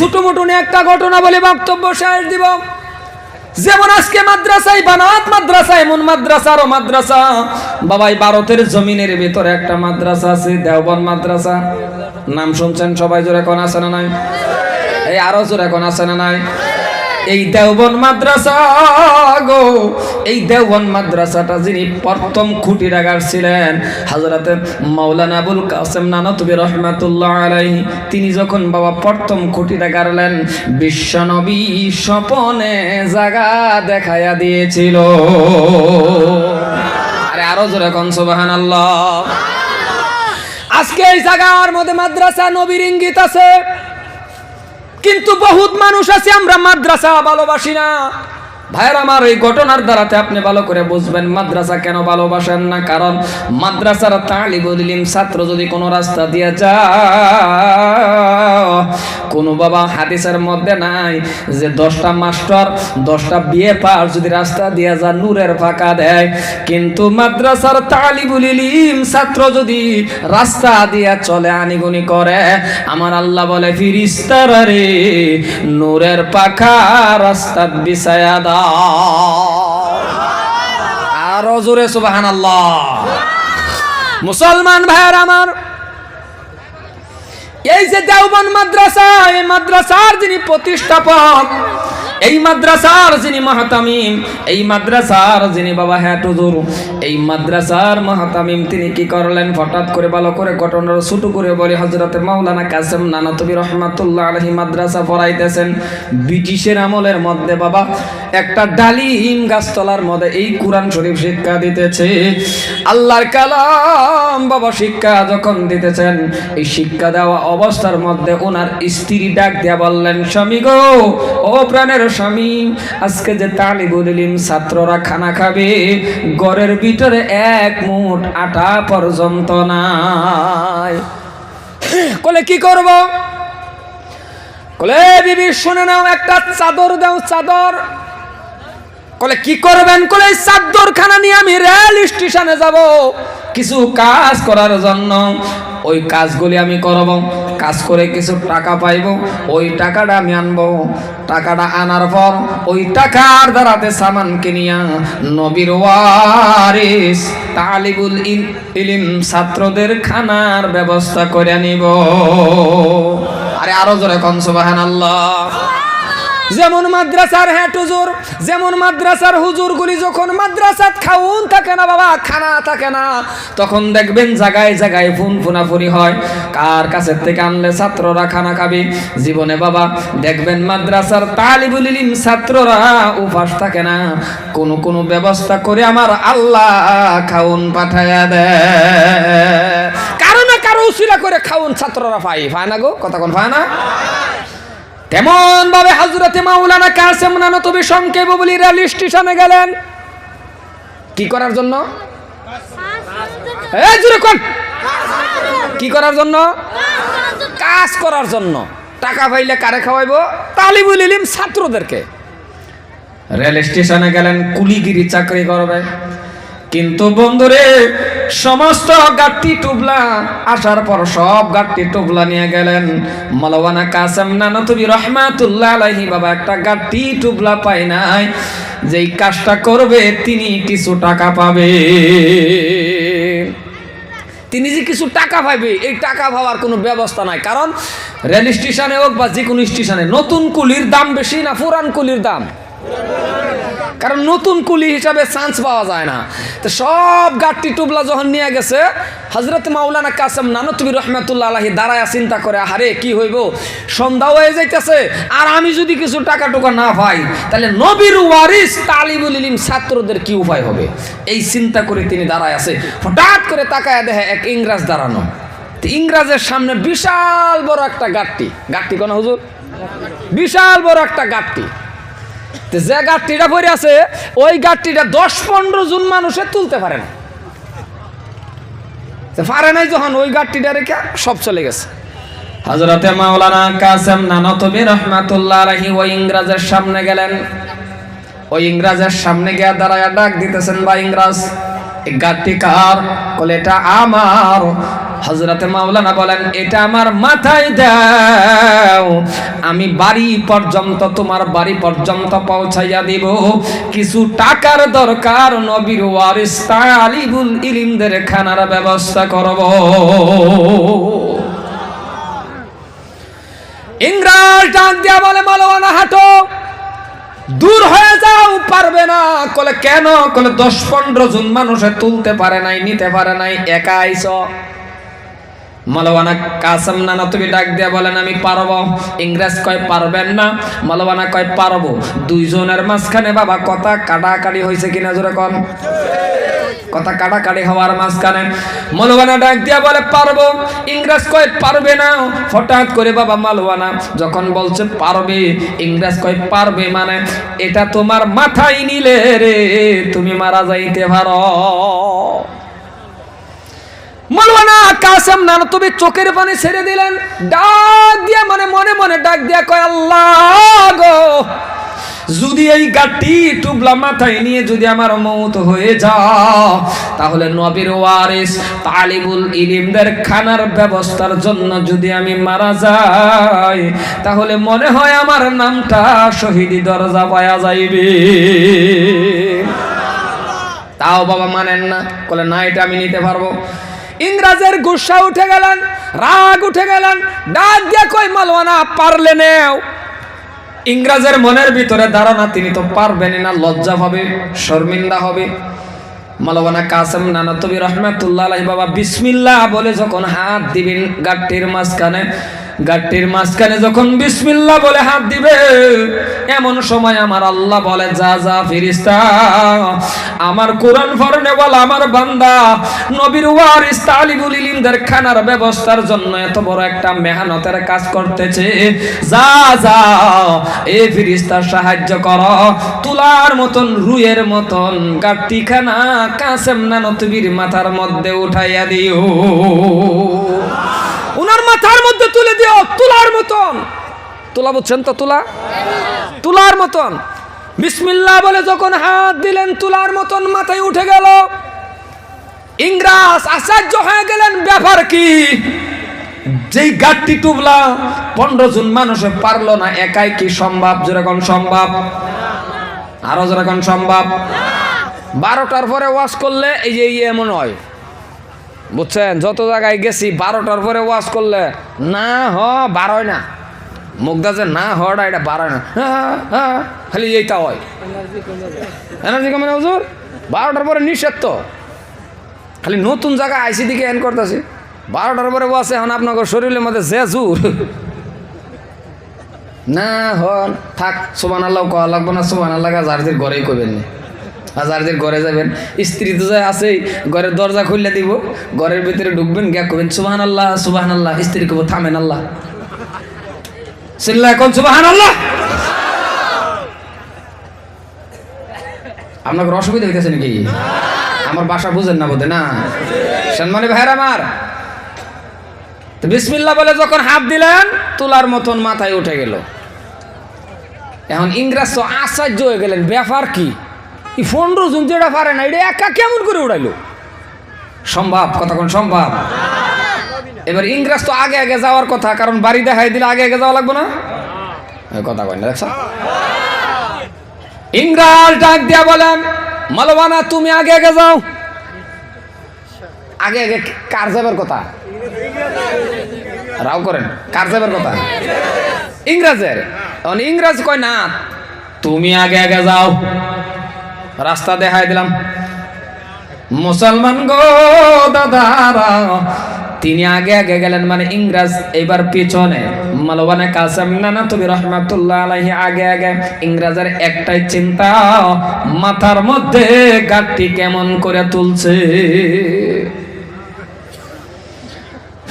ছোট মোটো একটা ঘটনা বলে বক্তব্য শেষ দিব। যেমন আজকে মাদ্রাসায় বানাত মাদ্রাসা, এমন মাদ্রাসা আরো মাদ্রাসা বাবাই ভারতের জমিনের ভিতরে একটা মাদ্রাসা আছে, দেওবন্দ মাদ্রাসা। নাম শুনছেন সবাই? জোরে কোন আছে না নাই? এই আরো জোরে কোন আছে না নাই? এই দেওবন্দ মাদ্রাসা গো, এই দেওবন্দ মাদ্রাসাটা যিনি প্রথম খুঁটির আগার ছিলেন হযরতে মাওলানা আবুল কাসেম নানতুবি রহমাতুল্লাহ আলাইহি, তিনি যখন বাবা প্রথম খুঁটিটা গাড়লেন, বিশ্বনবী স্বপনে জায়গা দেখায়া দিয়েছিল। আরে আরো জোরে কোন সুবহানাল্লাহ। আজকে এই জায়গার মধ্যে মাদ্রাসা নবীর ইঙ্গিত আছে, কিন্তু বহুত মানুষ আছে আমরা মাদ্রাসা ভালোবাসি না। ভাইয়ের আমার, এই ঘটনার দ্বারাতে আপনি ভালো করে বুঝবেন মাদ্রাসা কেন ভালোবাসেন না। কারণ মাদ্রাসার তালিবুল ইলম ছাত্র যদি কোনো রাস্তা দিয়ে যায়, কোনো বাবা হাদিসের মধ্যে নাই যে 10টা মাস্টার 10টা বিয়ে পাস যদি রাস্তা দিয়ে যা নূরের ফাঁকা দেয়, কিন্তু মাদ্রাসার তালিবুল ইলম ছাত্র যদি রাস্তা দিয়ে চলে আনিগুনি করে, আমার আল্লাহ বলে ফিরিস্তারা রে নূরের পাখা রাস্তা বিছায়া দাও। আরো জোরে সুবহানাল্লাহ। মুসলমান ভাইয়ের আমার, এই যে দেওবন্দ মাদ্রাসা, এই মাদ্রাসার যিনি প্রতিষ্ঠাপক, এই মাদ্রাসার যিনি মাহতামিম, এই মাদ্রাসার যিনি বাবা হেড হুজুর, এই মাদ্রাসার মাহতামিম তিনি কি করলেন, হঠাৎ করে ভালো করে ঘটনার ছোট করে বলে, হযরতে মাওলানা কাসেম নানতুবি রহমাতুল্লাহ আলাইহি মাদ্রাসা পড়াইতেছেন ব্রিটিশের আমলের মধ্যে বাবা একটা ডালিম গাছতলার মধ্যে এই কোরআন শরীফ শিক্ষা দিতেছে, আল্লাহর কালাম বাবা শিক্ষা যখন দিতেছেন, এই শিক্ষা দেওয়া অবস্থার মধ্যে ওনার স্ত্রী ডাক দিয়া বললেন, স্বামী গো, ও প্রাণের স্বামী, আজকে যে তালিবুল ইলম ছাত্ররা খানা খাবে, ঘরের ভিতরে এক মুঠ আটা পর্যন্ত নাই। কলে কি করব? কলে বিবি শুনে নাও, একটা চাদর দাও, চাদর। কলে কি করবেন? কলে চাদর খানা নিয়ে আমি রেল স্টেশনে যাব কিছু কাজ করার জন্য, ওই কাজগুলি আমি করব, কাজ করে কিছু টাকা পাইব, ওই টাকাটা আমি আনবো, টাকাটা আনার পর ওই টাকার দ্বারাতে সামান কিনিয়া নবীর ওয়ারিস তালিবুল ইলম ছাত্রদের খানার ব্যবস্থা করে নিব। আরে আরো জোরে কোন সুবহানাল্লাহ। যেমন মাদ্রাসার হেড হুজুর, যেমন মাদ্রাসার হুজুরগুলি যখন মাদ্রাসাত খাউন থাকে না বাবা, খানা থাকে না, তখন দেখবেন জায়গায় জায়গায় ফুনাফুনি হয়, কার কাছে থেকে আনলে ছাত্ররা খানা খাবে। জীবনে বাবা দেখবেন মাদ্রাসার তালিবুল ইলম ছাত্ররা উপাস থাকে না, কোনো ব্যবস্থা করে আমার আল্লাহ খাউন পাঠায়া দেয়। কারো না কারো উসিলা করে খাউন ছাত্ররা পায় না গো, কথা কোন পায় না? তেমন ভাবে হযরতে মাওলানা কাসেম নানতুবি সংক্ষেপে বলি রেল স্টেশনে গেলেন কি করার জন্য? এই জোরে কোন, কি করার জন্য? কাজ করার জন্য। টাকা পাইলে কারে খাওয়াইবো? তালিবুল ইলম ছাত্রদেরকে। রেল স্টেশনে গেলেন কুলিগিরি চাকরি করবে, কিন্তু বন্ধুরে সমস্ত গাট্টি টুবলা আসার পর সব গাট্টি টুবলা নিয়ে গেলেন। মাওলানা কাসেম নানতুবি রহমাতুল্লাহ আলাইহি বাবা একটা গাট্টি টুবলা পায় নাই, যেই কাজটা করবে তিনি কিছু টাকা পাবে, তিনি যে কিছু টাকা পাবে, এই টাকা পাওয়ার কোনো ব্যবস্থা নাই। কারণ রেল স্টেশনে হোক বা যে কোনো স্টেশনে নতুন কুলির দাম বেশি না পুরান কুলির দাম? কারণ নতুন কুলি হিসাবে চান্স পাওয়া যায় না। তো সব গাট্টি টুবলা যখন নিয়ে গেছে, হযরত মাওলানা কাসেম নানতুবি রহমাতুল্লাহ আলাইহি দাঁড়ায়া চিন্তা করে, আরে কি হইব, সন্ধ্যা হয়ে যাইতেছে, আর আমি যদি কিছু টাকা টুকা না পাই তাহলে নবীর ওয়ারিস তালিবুল ইলম ছাত্রদের কি উপায় হবে। এই চিন্তা করে তিনি দাঁড়ায় আছে। হঠাৎ করে তাকায় দেখে এক ইংরেজ দাঁড়ানো। ইংরেজের সামনে বিশাল বড় একটা গাট্টি, গাট্টি কোন হুজুর? বিশাল বড় একটা গাট্টি। যে গাট্টিটা পড়ে আছে, ওই গাট্টিটা 10-15 জন মানুষে তুলতে পারে না, পারে নাই। যখন ওই গাট্টিটা রেখে সব চলে গেছে। হযরতে মাওলানা কাসেম নানতুবি রহমাতুল্লাহ আলাইহি ওই ইংরেজের সামনে গেলেন। ওই ইংরেজের সামনে গিয়ে দাঁড়ায় ডাক দিতেছেন, ভাই ইংরেজ, এই গাট্টি কার? বলে এটা আমার। হযরতে মাওলানা বলেন এটা আমার মাথায় দাও, আমি বাড়ি পর্যন্ত তোমার বাড়ি পর্যন্ত পৌঁছাইয়া দিব। কিছু টাকার দরকার, নবীর ওয়ারিস তালিবুল ইলমদের খানার ব্যবস্থা করব। ইংরাজ ডাক দিয়া বলে মাওলানা হাঁটো, দূর হয়ে যাও, পারবে না। কলে কেন? কলে 10-15 জন মানুষে তুলতে পারে নাই, নিতে পারে নাই, একা আইছ। মাওলানা কাসেম নানতুবি ডাক দিয়া বলেন আমি পারবো। ইংরেজ কয় পারবেন না, মাওলানা কয় পারবো। দুইজনের মাঝখানে বাবা কথা কাটাকাটি হয়েছে কিনা জোরে কোন? কথা কাটাকাটি হওয়ার মাঝখানে মাওলানা ডাক দিয়া বলে পারবো, ইংরেজ কয় পারবে না। হঠাৎ করে বাবা মাওলানা যখন বলছে পারবে, ইংরেজ কয় পারবে মানে এটা তোমার মাথায় নিলে রে তুমি মারা যাইতে পারো। মাওলানা কাসেম নানতুবি চোখের পানি ছেড়ে দিলেন, ডাক দিয়া মানে মনে মনে ডাক দিয়া কয় আল্লাহ গো, যদি এই গাটি টুবলা মাথায় নিয়ে যদি আমার মওত হয়ে যায়, তাহলে নবীর ওয়ারিস তালিবুল ইলমদের খানার ব্যবস্থার জন্য যদি আমি মারা যাই, তাহলে মনে হয় আমার নামটা শহীদি দরজা পাওয়া যাইবে। তাও বাবা মানেন না, বলে না এটা আমি নিতে পারবো। ইংরেজের গুসা উঠে গেলেন, রাগ উঠে গেলেন, ডাক দিয়া কই মাওলানা পারলে নেও। ইংরেজের মনের ভিতরে ধারণা তিনি তো পারবেন না, লজ্জা হবে, শর্মিন্দা হবে। মাওলানা কাসেম নানতুবি রহমাতুল্লাহ আলাইহি বাবা বিসমিল্লাহ বলে যখন হাত দিবেন গাট্টির মাঝখানে, গাট্টির মাঝখানে যখন বিসমিল্লাহ বলে হাত দিবে, এমন সময় আমার আল্লাহ বলে যা যা ফেরেশতা, আমার কোরআন পড়নে বল আমার বান্দা নবীর ওয়ারিস তালিবুল ইলমদের খানার ব্যবস্থার জন্য এত বড় একটা মেহনতের কাজ করতেছে, যা যা এই ফেরেশতা সাহায্য করো, তুলার মতন রুয়ের মতন গাট্টিখানা কাসেম নানতুবির মাথার মধ্যে উঠাইয়া দিও, উনার মাথার মধ্যে তুলে দিও, তুলার মতন। তুলা বুঝছেন তো? তুলা, তুলার মতন। বিসমিল্লাহ বলে যখন হাত দিলেন, তুলার মতন মাথায় উঠে গেল। ইংরেজ আশ্চর্য হয়ে গেলেন, ব্যাপার কি? যেই গাট্টি টুবলা 15 জন মানুষে পারলো না, একাই কি সম্ভব? যেরকম সম্ভব, আরো যেরকম সম্ভব। 12টার পরে ওয়াজ করলে এই যে এমন হয়, বুঝছেন? যত জায়গায় গেছি 12টার পরে ওয়াজ করলে না বারোয় না, মুগ্ধা যে না হওয়াটা এটা বাড়ায় না, খালি এইটা হয়। এনার্জি কমে না হুজুর? 12টার পরে নিষেধ তো, খালি নতুন জায়গায় আইসি দিকে এন করতেছি। 12টার পরে ওয়াজ এখন আপনার শরীরের মধ্যে যে জোর না হন থাক, সুবহানাল্লাহ কওয়া লাগবে না, সুবহানাল্লাহ যারদের ঘরেই করবেন না, যারদের ঘরে যাবেন, স্ত্রী তো যায় আছেই, ঘরের দরজা খুললে দিব, ঘরের ভিতরে ঢুকবেন, গিয়া করবেন সুবহানাল্লাহ সুবহানাল্লাহ, স্ত্রী কব থামেন আল্লাহ সিল্লা এখন সুবহানাল্লাহ। আপনাকে অসুবিধা হইতেছে নাকি? আমার বাসা বুঝেন না বোধ না? সম্মানী ভাইয়ের আমার, তো বিসমিল্লাহ বলে যখন হাত দিলেন, তুলার মতন মাথায় উঠে গেল। এখন ইংরেজ তো আশ্চর্য হয়ে গেলেন, ব্যাপার কি? 15 জন যেটা পারে না, এটা একা কেমন করে উড়াইলো? সম্ভব? কতক্ষণ সম্ভব? এবার ইংরেজ তো আগে আগে যাওয়ার কথা, কারণ বাড়ি দেখাই দিলে আগে আগে যাওয়া লাগবে না? কথা কয় না, দেখছ? ইংরেজ ডাক দিয়া বলেন মাওলানা তুমি আগে আগে যাও। আগে আগে কার যাবার কথা? রাও করেন, কার যাবার কথা? ইংরেজের। ইংরেজ কয় না তুমি আগে আগে যাও, রাস্তা দেখাই দিলাম। মুসলমান গো দাদারা, তিনি আগে আগে গেলেন, মানে ইংরেজ এবার পিছনে। মাওলানা কাসেম নানতুবি রহমাতুল্লাহ আলাইহি আগে আগে। ইংরেজের একটাই চিন্তা, মাথার মধ্যে গাঁটটি কেমন করে তুলছে।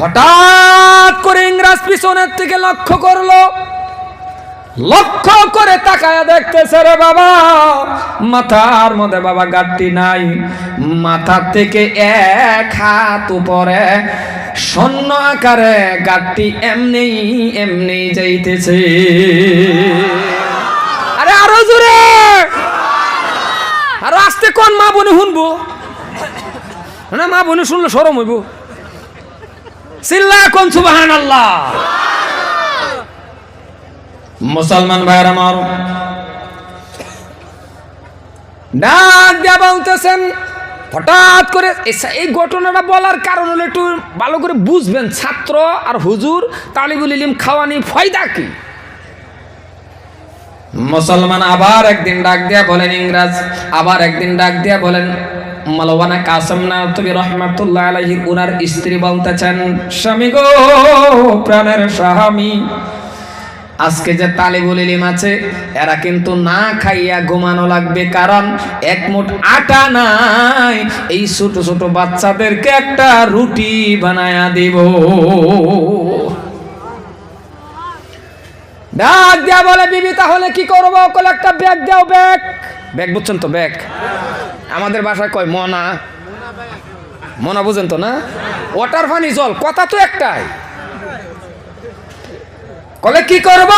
হঠাৎ করে ইংরেজ পিছনের থেকে লক্ষ্য করলো, লক্ষ্য করে তাকায় দেখতেছে রে বাবা, মাথার মধ্যে বাবা গাঁটটি নাই, মাথা থেকে 1 হাত উপরে শূন্য আকারে গাঁটটি এমনি এমনি যাইতেছে। আরে আরো জোরে, আর আস্তে কোন মা বোনে শুনবো না? মা বোনে শুনলে শরম হইব। চিল্লা কোন সুবহানাল্লাহ। মুসলমান ভাইয়ের আমার, ডাক দিয়া বলতেছেন, হঠাৎ করে এই ঘটনাটা বলার কারণ হলো একটু ভালো করে বুঝবেন, ছাত্র আর হুজুর তালিবুল ইলম খাওয়ানি ফায়দা কি। মুসলমান আবার একদিন ডাক দিয়া বলেন, ইংরেজ আবার একদিন ডাক দিয়া বলেন, মাওলানা কাসেম নানতুবি রহমাতুল্লাহ আলাইহি উনার স্ত্রী বলতেছেন, স্বামী গো, প্রাণের স্বামী, আজকে যে তালিবুল ইলম আছে এরা কিন্তু না খাইয়া ঘুমানো লাগবে, কারণ এক মুঠ আটা নাই, এই ছোট ছোট বাচ্চাদেরকে একটা রুটি বানায়া দিব। ডাক দিয়া বলে, বিবি তাহলে কি করবো? কল একটা ব্যাগ দাও। ব্যাগ, ব্যাগ বুঝছেন তো? ব্যাগ আমাদের বাসায় কয় মনা, মনা বুঝেন তো না? ওয়াটার পানি জল, কথা তো একটাই। কলে কি করব?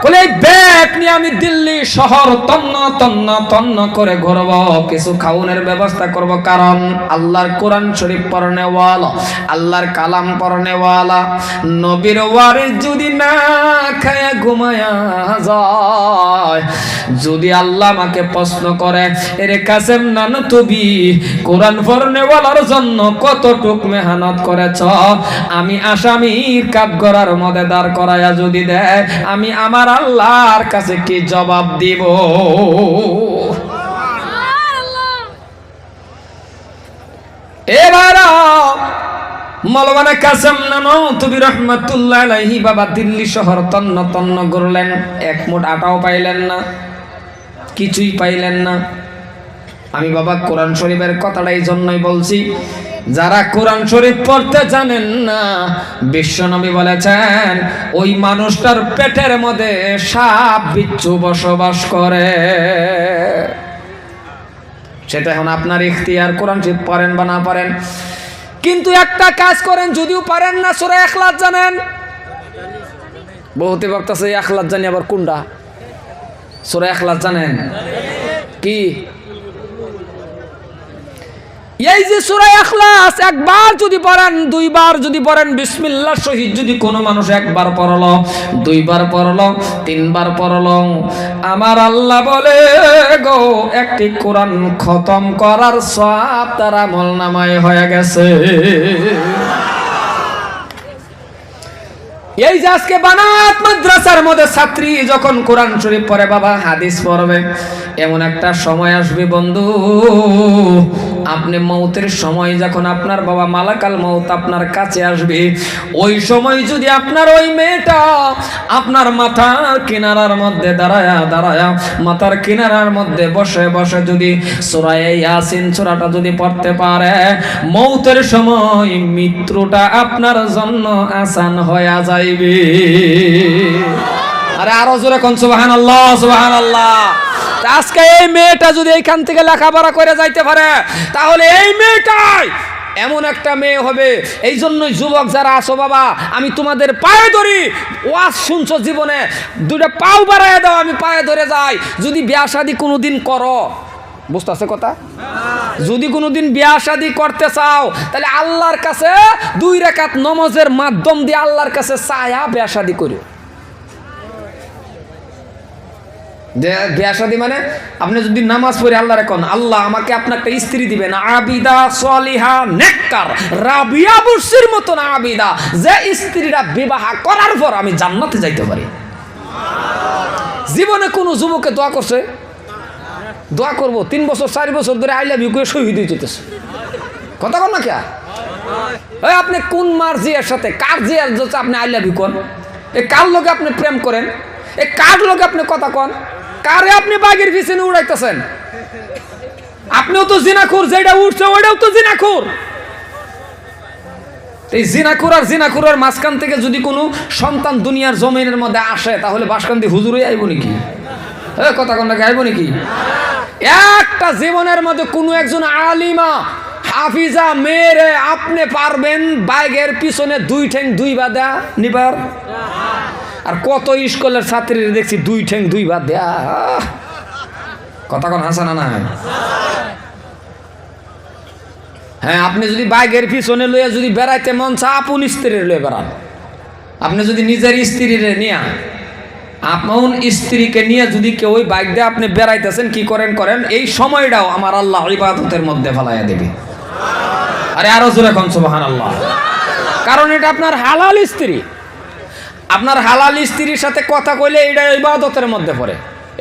কলে এই ব্যাগ নিয়ে আমি দিল্লি শহর তন্ন তন্ন তন্ন করে ঘুরব, কিছু খাওয়ানোর ব্যবস্থা করব, কারণ আল্লাহর কোরআন শরীফ পড়নেওয়ালা, আল্লাহর কালাম পড়নেওয়ালা নবীর ওয়ারিস যদি না খায়া ঘুমায়া যায়, যদি আল্লাহ আমাকে প্রশ্ন করে, এরে কাসেম নানতুবি কোরআন পড়নেওয়ালার জন্য কতটুক মেহনত করেছ, আমি আসামির কাঠগড়ার মধ্যে দাঁড় করায়া যদি দেয়, আমি আমার আল্লাহর কাছে কি জবাব দিব? এবার মাওলানা কাসেম নানতুবি রহমাতুল্লাহ আলাইহি বাবা দিল্লি শহর তন্ন তন্ন ঘুরলেন, এক মুঠ আটাও পাইলেন না, কিছুই পাইলেন না। আমি বাবা কোরআন শরীফের কথাটা এই জন্যই বলছি, যারা কোরআন শরীফ পড়তে জানেন না, বিশ্বনবী বলেছেন ওই মানুষটার পেটের মধ্যে সাপ বিচ্ছু বসবাস করে। সেটা এখন আপনার ইখতিয়ার, কোরআন শরীফ পড়েন বা না পড়েন। কিন্তু একটা কাজ করেন, যদিও পারেন না, সূরা ইখলাস জানেন? বহুতে বক্তাছে ইখলাস জানি, আবার কোনটা? সূরা ইখলাস জানেন কি? এই যে সূরা ইখলাস একবার যদি পড়েন, দুইবার যদি পড়েন, বিসমিল্লাহ শহীদ যদি কোনো মানুষ একবার পড়লো, দুইবার পড়লো, তিনবার পড়লো, আমার আল্লাহ বলে গো, একটি কোরআন খতম করার সওয়াব তার আমলনামায় হয়ে গেছে। এই যে আজকে বানাত মাদ্রাসার মধ্যে ছাত্রী যখন কোরআন শরীফ পড়ে বাবা, হাদিস পড়বে, এমন একটা সময় আসবে বন্ধু, আপনি মৌতের সময় যখন আপনার বাবা মালাকাল মৌত আপনার কাছে আসবে, ওই সময় যদি আপনার ওই মেয়েটা আপনার মাথার কিনারার মধ্যে দাঁড়ায়া দাঁড়ায়া, মাথার কিনারার মধ্যে বসে বসে যদি সূরা ইয়াসিন সূরাটা যদি পড়তে পারে, মৌতের সময় মৃত্যুটা আপনার জন্য আসান হয়ে যায়। আরে আরো জোরে কোন সুবহানাল্লাহ, সুবহানাল্লাহ। আজকে এই মেয়েটা যদি এইখান থেকে লেখাপড়া করে যাইতে পারে, তাহলে এই মেয়েটাই এমন একটা মেয়ে হবে। এই জন্যই যুবক যারা আছো বাবা, আমি তোমাদের পায়ে ধরি, ওয়াজ শুনছো জীবনে, দুইটা পাও বাড়ায় দাও, আমি পায়ে ধরে যাই। যদি বিয়া শাদী কোনোদিন করো, বুঝতে আছে কথা, যদি কোনোদিন বিয়া শাদী করতে চাও, তাহলে আল্লাহর কাছে 2 রাকাত নামাজের মাধ্যম দিয়ে আল্লাহর কাছে চায়া বিয়া শাদী করো। যে বিয়া শাদী মানে আপনি যদি নামাজ পড়ে আল্লাহর কোন, আল্লাহ আমাকে আপনার একটা স্ত্রী দিবেন, আবিদা সলিহা নেককার রাবিয়া বুশির মতন আবিদা, যে স্ত্রীরা বিবাহ করার পর আমি জান্নাতে যাইতে পারি। জীবনে কোনো যুবকে দোয়া করছে? দোয়া করবো 3 বছর 4 বছর ধরে আই লাভ ইউ করে শহীদ হয়ে যেতেছে, কথা কন না কে? আপনি কোন মার জিয়ার সাথে, কার জিয়ার যাচ্ছে আপনি আই লাভ ইউ কন? এ কার লোকে আপনি প্রেম করেন? এ কার লোকে আপনি কথা কন? কারে আপনি বাগের পিছনে উড়াইতেছেন? আপনিও তো জিনাখুর, যেটা উঠছে ওইটাও তো জিনাখুর। এই জিনাখুর আর জিনাখুরের মাঝখান থেকে যদি কোনো সন্তান দুনিয়ার জমিনের মধ্যে আসে, তাহলে বাসকান্দি হুজুরই আইব নাকি? কথা কন নাকি আইব নাকি? একটা জীবনের মধ্যে কোনো একজন আলিমা হাফিজা মেরে আপনি পারবেন বাইগের পিছনে 2 ঠ্যাং 2 বাঁধা নিবার? আর কত স্কুলের ছাত্রীরা দেখছি 2 ঠ্যাং 2 বাদ দেয়া। কথা কোন হাসানা না? হ্যাঁ, আপনি যদি বাইকের পিছনে লইয়া যদি বেড়াইতে মন চা, আপন স্ত্রীর লয়ে বেড়ান। আপনি যদি নিজের স্ত্রীর নিয়ে, আপন স্ত্রীকে নিয়ে যদি কেউ ওই বাইক দিয়ে আপনি বেড়াইতেছেন, কি করেন এই সময়টাও আমার আল্লাহ ইবাদতের মধ্যে ফেলাইয়া দেবে। আরে আরো জোরে কোন সুবহানাল্লাহ। কারণ এটা আপনার হালাল স্ত্রী। আপনার হালাল স্ত্রীর সাথে কথা কইলে এটা ইবাদতের মধ্যে পড়ে।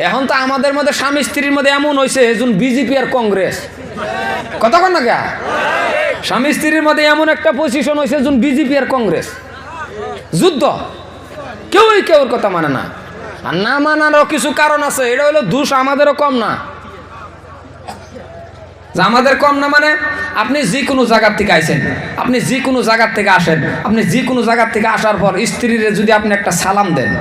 এখন তো আমাদের মধ্যে স্বামী স্ত্রীর মধ্যে এমন হয়েছে যেন বিজেপি আর কংগ্রেস, কথা কন না কে? স্বামী স্ত্রীর মধ্যে এমন একটা পজিশন হয়েছে যেন বিজেপি আর কংগ্রেস, যুদ্ধ, কেউই কেউর কথা মানে না। আর না মানারও কিছু কারণ আছে, এটা হলো দোষ আমাদেরও কম না। আমাদের কম না মানে আপনি যে কোনো জায়গার থেকে আইছেন, আপনি যে কোনো জায়গার থেকে আসেন, আপনি যে কোনো জায়গার থেকে আসার পর স্ত্রীর যদি আপনি একটা সালাম দেন,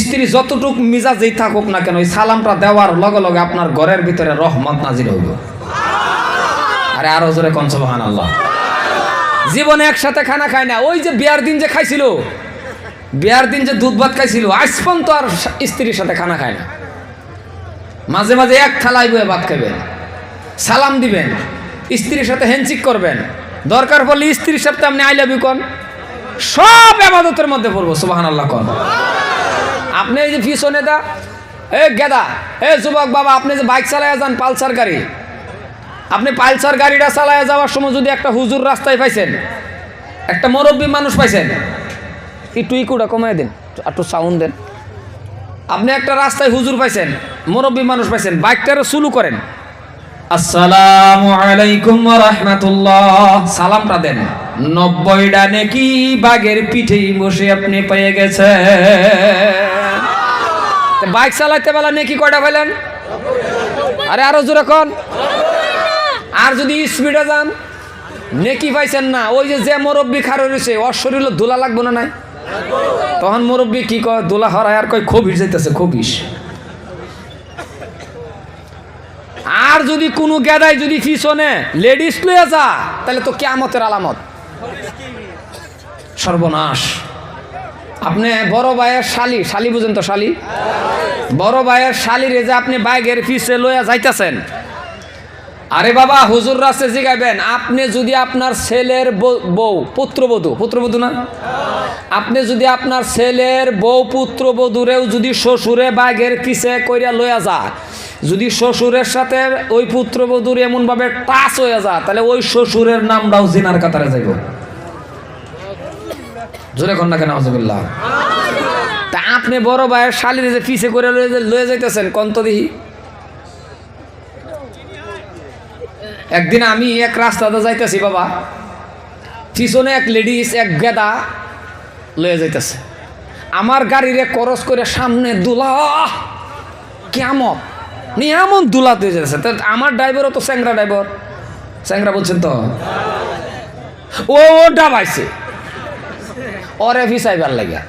স্ত্রী যতটুক মিজাজেই থাকুক না কেন, ওই সালামটা দেওয়ার লগে লগে আপনার ঘরের ভিতরে রহমত নাজির হইব। আরে আরো জোরে কোন সুবহানাল্লাহ। জীবনে একসাথে খানা খায় না, ওই যে বিয়ার দিন যে খাইছিল, বিয়ার দিন যে দুধ ভাত খাইছিল, আজ পর্যন্ত আর স্ত্রীর সাথে খানা খায় না। মাঝে মাঝে এক থালায় বয়ে ভাত খাবেন, সালাম দিবেন, স্ত্রীর সাথে হ্যান্ডশেক করবেন, দরকার পড়লে স্ত্রীর সাথে আপনি আই লাভ ইউ কোন, সব ইবাদতের মধ্যে পড়বো। সুবহানাল্লাহ কোন। আপনি এই যে পিছনে দা এ গেদা, এ যুবক বাবা, আপনি যে বাইক চালায়া যান পালসার গাড়ি, আপনি পালসার গাড়িটা চালায়া যাওয়ার সময় যদি একটা হুজুর রাস্তায় পাইছেন, একটা মুরব্বী মানুষ পাইছেন, একটু ইকুটা কমাই দেন, একটু সাউন্ড দেন। আপনি একটা রাস্তায় হুজুর পাইছেন, মুরব্বী মানুষ পাইছেন, বাইকটারে শুরু করেন, আসসালামু আলাইকুম ওয়া রাহমাতুল্লাহ, সালামটা দেন। 90টা নেকি বাগের পিঠেই বসে আপনি পেয়ে গেছেন। বাইক চালাইতে বেলা নেকি কয়টা পাইলেন? আরে আরো জোরে কোন। আর যদি স্পিডে যান নেকি পাইছেন না, ওই যে মুরব্বী খাড়ো রয়েছে, ওর শরীরে ধুলা লাগবো না নাই? তখন মুরব্বী কি কয়, ধুলা হরায় আর কয় খবিস যাইতেছে, খবিস। আর যদি কোনো গেদাই যদি পিছনে লেডিস লইয়া যা, তাহলে তো কিয়ামতের আলামত, সর্বনাশ। আপনি বড় ভাইয়ের শালি, শালি বুঝেন তো, শালি, বড় ভাইয়ের শালিরে যে আপনি বাইকের পিছে লইয়া যাইতেছেন, আরে বাবা হুজুর রাস্তায় জিগাইবেন, আপনি যদি আপনার ছেলের বউ, পুত্রবধূ না, আপনি যদি আপনার ছেলের বউ পুত্রবধূরেও যদি শ্বশুরে বাইকের পিছে কইরা লইয়া যা, যদি শ্বশুরের সাথে ওই পুত্রবধূর এমন ভাবে টাচ হয়ে যা, তাহলে ওই শ্বশুরের নামটাও জিনার কাতারে যাইব। জোরে কন না কেন, আউযুবিল্লাহ। তা আপনি বড় ভাইয়ের শালিরে যে পিছে করে লয়ে যাইতেছেন, কন্ত দেখি। একদিন আমি এক রাস্তাতে যাইতেছি বাবা, পিছনে এক লেডিস এক গেদা লয়ে যাইতেছে, আমার গাড়িরে করস করে সামনে দুলা, কিয়ামত নিয়ামন দুলাতে যেতেছে। আমার ড্রাইভারও তো স্যাংরা ড্রাইভার, স্যাংরা বলছেন তো, ও ডাবাইছে ওরে ফিসাইবার লাগে।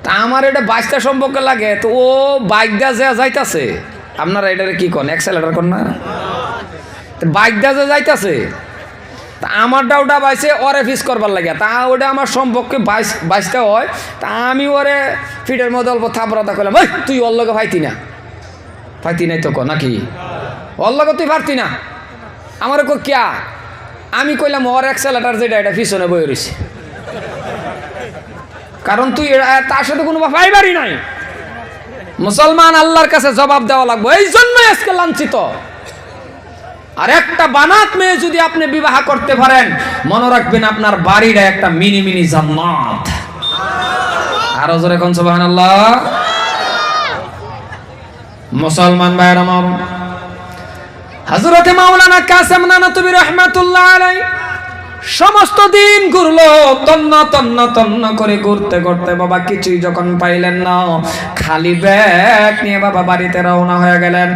তা আমার এটা বাইশটা সম্পর্কে লাগে, তো ও বাইকটা যে যাইতাছে, আপনারা এটারে কি কন, অ্যাক্সেলেটার কন না, বাইকটা যে যাইতাছে, তা আমারটাও ডাবাইছে ওরে ফিস করবার লাগে। তা ওটা আমার সম্পর্কে বাইশটা হয়, তা আমি ওরে ফিটের মধ্যে অল্প থাপড়াতা করলাম, ওই তুই ওর লগে ফাইতি না, ফাইতি নাই তো ক নাকি, ওর লগে তুই পারতি না, আমার কো কিয়া, আমি কইলাম ওর অ্যাক্সেলেটার যেটা এটা পিছনে বয়ে রয়েছে, কারণ তুই তার সাথে কোনো ফাইবারই নাই। মুসলমান আল্লাহর কাছে জবাব দেওয়া লাগবে, এই জন্য আজকে লাঞ্ছিত। আর একটা বানাত মেয়ে যদি আপনি বিবাহ করতে পারেন, মনে রাখবেন আপনার বাড়িটা একটা মিনি মিনি জান্নাত। আরো জোরে কোন সুবহানাল্লাহ। মুসলমান ভাইরা আমার, হযরতে মাওলানা কাসেম নানতুবি রাহমাতুল্লাহ আলাইহি সমস্ত দিন ঘুরলো, তন্ন করে ঘুরতে ঘুরতে বাবা কিছুই যখন পাইলেন না, খালি ব্যাগ নিয়ে বাবা বাড়িতে রওনা হয়ে গেলেন।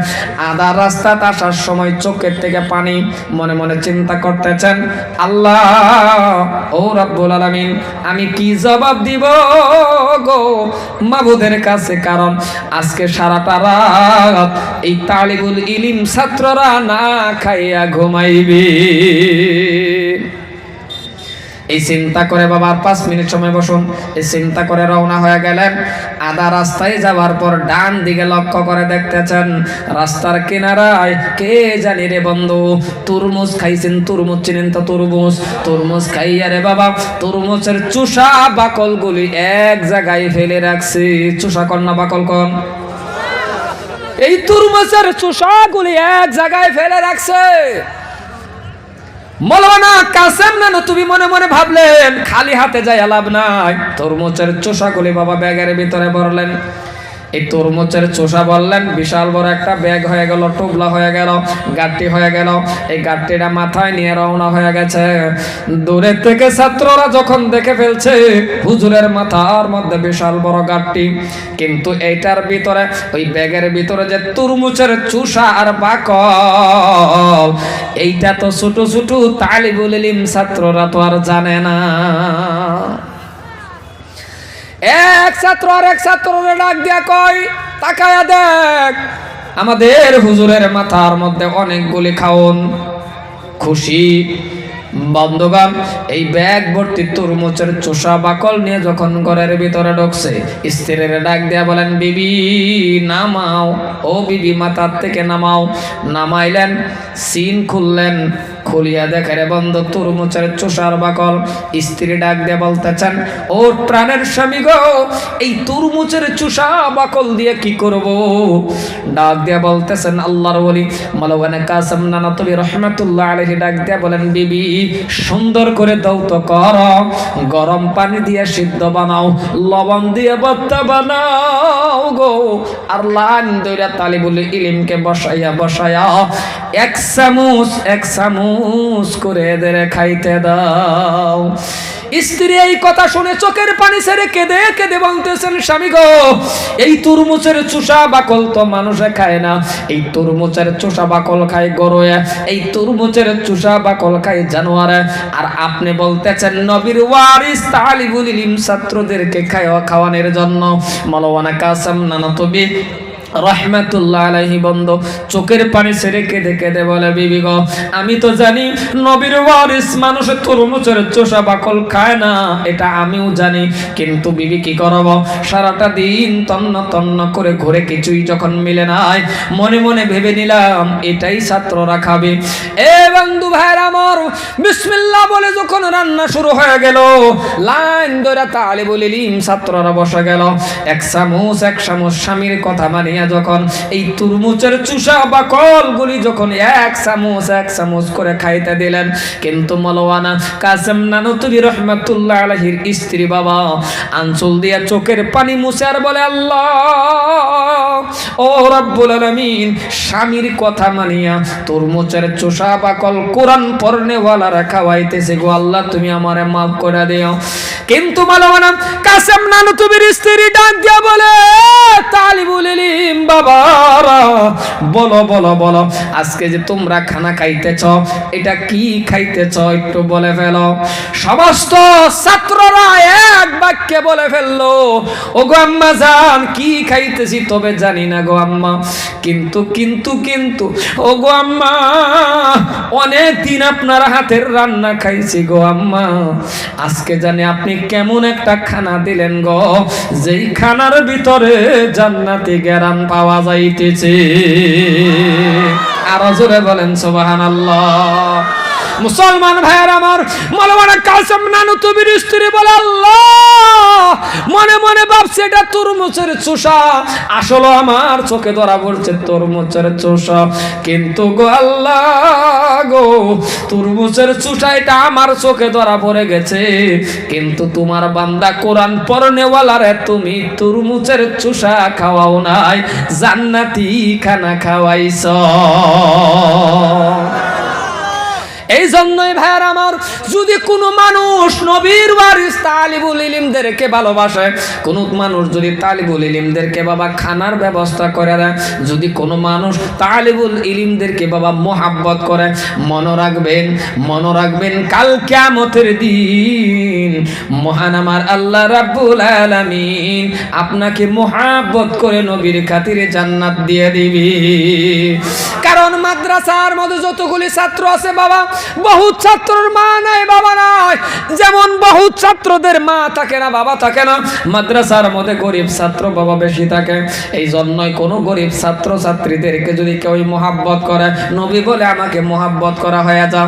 আধা রাস্তাতে আসার সময় চোখের থেকে পানি, মনে মনে চিন্তা করতেছেন, আল্লাহ ও রব্বুল আলামিন, আমি কি জবাব দিব গো মাবুদের কাছে, কারণ আজকে সারাটা রাত এই তালিবুল ইলম ছাত্ররা না খাইয়া ঘুমাইবে। এই চিন্তা করে বাবা 5 মিনিট সময় বসুন, এই চিন্তা করে রওনা হয়ে গেলেন। আধা রাস্তায় যাওয়ার পর ডান দিকে লক্ষ্য করে দেখতেছেন রাস্তার কিনারায় কে জানি রে বন্ধু তরমুজ খাইছেন। তরমুজ চিনেন তো? তরমুজ খাইয়া রে বাবা তরমুজের চোষা বাকলগুলি এক জায়গায় ফেলে রাখছে। চোষা কন না বাকল কন? এই তরমুজের চোষাগুলি এক জায়গায় ফেলে রাখছে। মৌলানা কাসেম নানতুবি মনে মনে ভাবলেন খালি হাতে যায় লাভ নাই। তরমুজের চোষাগুলি বাবা ব্যাগের ভিতরে ভরলেন। এই তরমুজের চোষা বললেন বিশাল বড় একটা ব্যাগ হয়ে গেল, টুবলা হয়ে গেল, গাড়ি হয়ে গেল। এই গাড়িটা মাথায় নিয়ে রওনা হয়ে গেছে। দূরে থেকে ছাত্ররা যখন দেখে ফেলছে হুজুরের মাথার মধ্যে বিশাল বড় গাড়ি, কিন্তু এইটার ভিতরে ওই ব্যাগের ভিতরে যে তরমুজের চোষা আর বাকল, এইটা তো ছোট ছোট তালিবুল ইলম ছাত্ররা তো আর জানে না। এক ছাত্র আর এক ছাত্ররে ডাক দিয়া কয় তাকায়া দেখ আমাদের হুজুরের মাথার মধ্যে অনেকগুলি খাওন। খুশি বন্ধুগণ এই ব্যাগ ভর্তি তরমুজের চোষা বাকল নিয়ে যখন ঘরের ভিতরে ঢুকছে, স্ত্রীর ডাক দিয়া বলেন বিবি নামাও, ও বিবি মাথার থেকে নামাও। নামাইলেন, সিন খুললেন, খুলিয়া দেখে রে বন্ধু তরমুজের চোষার বাকল। স্ত্রী ডাক দিয়ে বলতেছেন ও প্রাণের স্বামী গো এই তরমুজের চোষা বাকল দিয়ে কি করব? ডাক দিয়ে বলতেছেন আল্লাহর ওলি মাওলানা কাসেম নানতুবি রাহমাতুল্লাহ আলাইহি ডাক দিয়ে বলেন বিবি সুন্দর করে দাও তো কর, গরম পানি দিয়ে সিদ্ধ বানাও, লবণ দিয়ে ভর্তা বানাও গো। আর লান দইরা তালিবুল ইলমকে বসায়া এক চামচ করে এদের খাইতে দাও। স্ত্রী এই কথা শুনে চোখের পানি ছেড়ে কেঁদে কেঁদে বলতেছেন স্বামী গো এই তরমুজের চোষা বাকল তো মানুষে খায় না, এই তরমুজের চোষা বাকল খায় গরুয়ে, এই তরমুজের চোষা বাকল খায় জানোয়ারে। আর আপনি বলতেছেন নবীর ওয়ারিস তালিবুল ইলম ছাত্রদেরকে খাওয়ানোর জন্য। মাওলানা কাসেম নানতুবি রাহমাতুল্লাহ আলাইহি বন্ধু চোখের পানি ছেড়ে কেঁদে কেঁদে বলে বিবি গো আমি তো জানি নবীর ওয়ারিস মানুষের তরমুজের চোষা বাকল খায় না, এটা আমিও জানি, কিন্তু বিবি কি করব? সারাটা দিন তন্ন তন্ন করে ঘুরে কিছুই যখন মিলে নাই, মনে মনে ভেবে নিলাম এটাই ছাত্ররা খাবে। এ বন্ধু ভাইরা আমার বিসমিল্লাহ বলে যখন রান্না শুরু হয়ে গেল, লাইন ধরে তালিবুল ইলম ছাত্ররা বসে গেল। এক চামচ স্বামীর কথা মানিয়া যখন এই তরমুজের চোষা বাকলগুলি যখন এক চামচ করে খাইতে দিলেন, কিন্তু মাওলানা কাসেম নানতুবি রাহমাতুল্লাহ আলাইহির স্ত্রী বাবা আঁচল দিয়া চোখের পানি মুছে আর বলে আল্লাহ ও রব্বুল আলামিন স্বামীর কথা মানিয়া তরমুজের চোষা বাকল কোরআন পড়নেওয়ালারা খাওয়াইতেছে গো আল্লাহ তুমি আমারে মাফ করে দিও। কিন্তু মাওলানা কাসেম নানতুবির স্ত্রী ডাক দিয়া বলে তালিবুল ইলম বাবারা বলো বলো বলো আজকে যে তোমরা খানা খাইতেছ এটা কি খাইতেছ একটু বলে ফেলো। সমস্ত ছাত্ররা এক বাক্যে বলে ফেললো ও গো আম্মা জান কি খাইতেছি তবে জানি না গো আম্মা, কিন্তু কিন্তু কিন্তু ও গো আম্মা অনেক দিন আপনার হাতের রান্না খাইছি গো আম্মা, আজকে জানি আপনি কেমন একটা খানা দিলেন গো যেই খানার ভিতরে জান্নাতি গ্যারান পাওয়া যাইতেছে। আর জোরে বলেন সুবহানাল্লাহ। মুসলমান ভাইয়ের আমার মাওলানা কাসেম নানতুবির স্ত্রী বলে আল্লাহ মনে মনে ভাবছে এটা তরমুজের চোষা, আসলে আমার চোখে ধরা পড়ছে তরমুজের চোষা, কিন্তু গো আল্লাহ গো তরমুজের চোষা এটা আমার চোখে ধরা পড়ে গেছে, কিন্তু তোমার বান্দা কোরআন পড়নেওয়ালারে তুমি তরমুজের চোষা খাওয়াও নাই, জান্নাতি খানা খাওয়াইছ। এই জন্যই ভাইয়ার আমার যদি কোনো মানুষ নবীর ওয়ারিস তালিবুল ইলমদেরকে ভালোবাসে, কোনো মানুষ যদি তালিবুল ইলমদেরকে বাবা খানার ব্যবস্থা করে দেয়, যদি কোনো মানুষ তালিবুল ইলমদেরকে বাবা মোহাব্বত করে, মনে রাখবেন কাল কিয়ামতের দিন মহান আমার আল্লাহ রাব্বুল আলামিন আপনাকে মোহাব্বত করে নবীর খাতিরে জান্নাত দিয়ে দিবে। কারণ মাদ্রাসার মধ্যে যতগুলি ছাত্র আছে বাবা বহুত ছাত্রর মা নাই বাবা নাই, যেমন বহু ছাত্রদের মা থাকে না, বাবা থাকে না, মাদ্রাসার মধ্যে গরিব ছাত্র বাবা বেশি থাকে। এই জন্যই কোনো গরিব ছাত্র ছাত্রীদেরকে যদি কেউ মহাব্বত করে, নবী বলে আমাকে মহাব্বত করা হয়ে যাও।